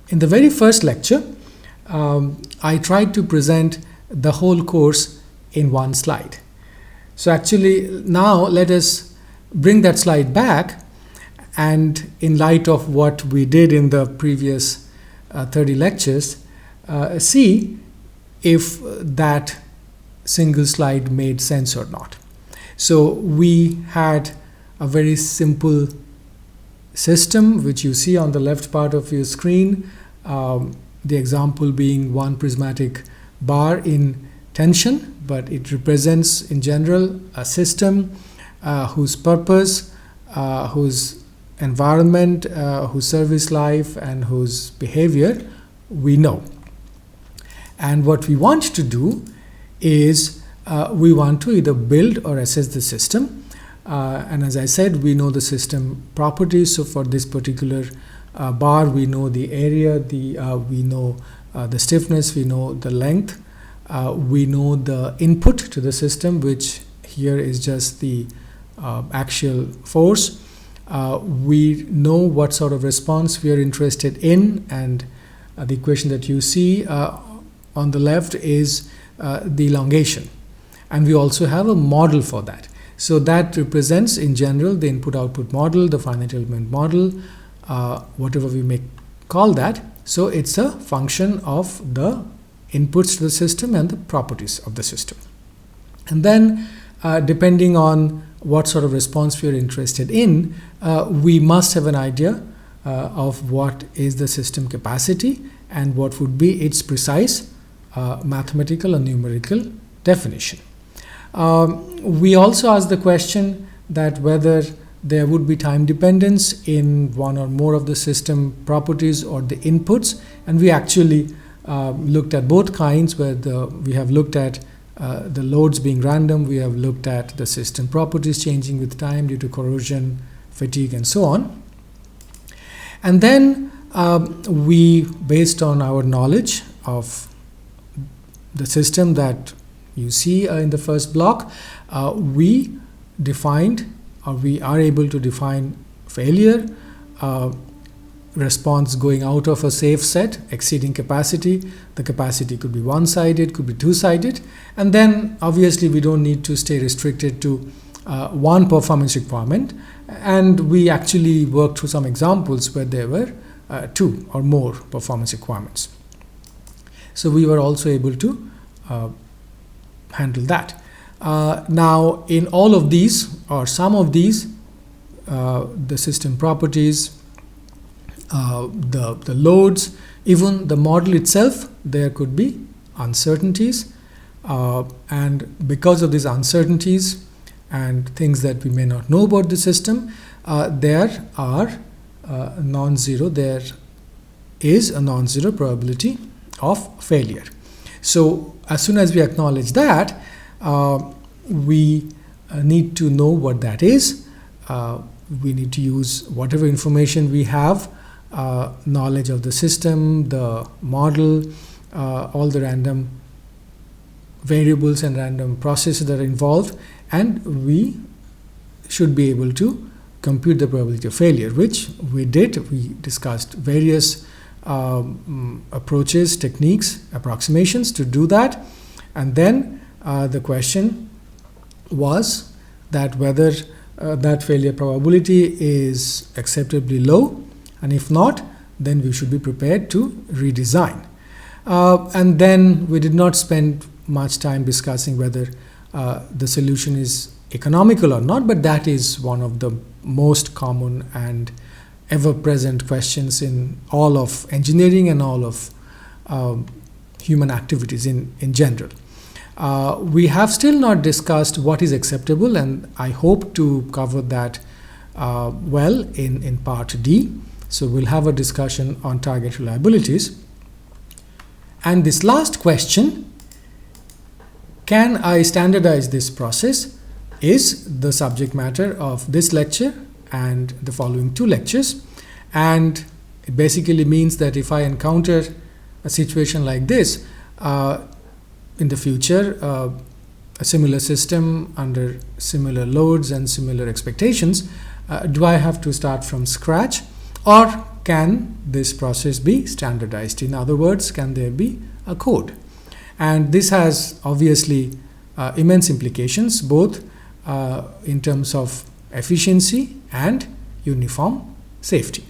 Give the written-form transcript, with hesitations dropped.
In the very first lecture, I tried to present the whole course in one slide. So actually now let us bring that slide back, and in light of what we did in the previous 30 lectures, see if that single slide made sense or not. So we had a very simple system which you see on the left part of your screen, the example being one prismatic bar in tension, but it represents in general a system whose purpose, whose environment, whose service life, and whose behavior we know. And what we want to do is we want to either build or assess the system. And as I said, we know the system properties. So for this particular bar, we know the area, we know the stiffness, we know the length, we know the input to the system, which here is just the axial force. We know what sort of response we are interested in, and the equation that you see on the left is the elongation. And we also have a model for that. So that represents in general the input-output model, the finite element model, whatever we may call that. So it's a function of the inputs to the system and the properties of the system. And then depending on what sort of response we are interested in, we must have an idea of what is the system capacity and what would be its precise mathematical or numerical definition. We also ask the question that whether there would be time dependence in one or more of the system properties or the inputs, and we actually looked at both kinds, where we have looked at the loads being random, we have looked at the system properties changing with time due to corrosion, fatigue, and so on. And then we, based on our knowledge of the system that you see in the first block, we defined, or we are able to define failure, response going out of a safe set, exceeding capacity. The capacity could be one-sided, could be two-sided, and then obviously we don't need to stay restricted to one performance requirement, and we actually worked through some examples where there were two or more performance requirements. So we were also able to handle that. Now in all of these or some of these, the system properties, the loads, even the model itself, there could be uncertainties, and because of these uncertainties and things that we may not know about the system, there are non-zero, there is a non-zero probability of failure. So as soon as we acknowledge that, we need to know what that is. We need to use whatever information we have, knowledge of the system, the model, all the random variables and random processes that are involved, and we should be able to compute the probability of failure, which we did. We discussed various approaches, techniques, approximations to do that, and then the question was that whether that failure probability is acceptably low, and if not, then we should be prepared to redesign. And then we did not spend much time discussing whether the solution is economical or not, but that is one of the most common and ever-present questions in all of engineering and all of human activities in general. We have still not discussed what is acceptable, and I hope to cover that well in part D. So we'll have a discussion on target reliabilities. And this last question, can I standardize this process, is the subject matter of this lecture and the following two lectures. And it basically means that if I encounter a situation like this in the future, a similar system under similar loads and similar expectations, do I have to start from scratch, or can this process be standardized? In other words, can there be a code? And this has obviously immense implications, both in terms of efficiency and uniform safety.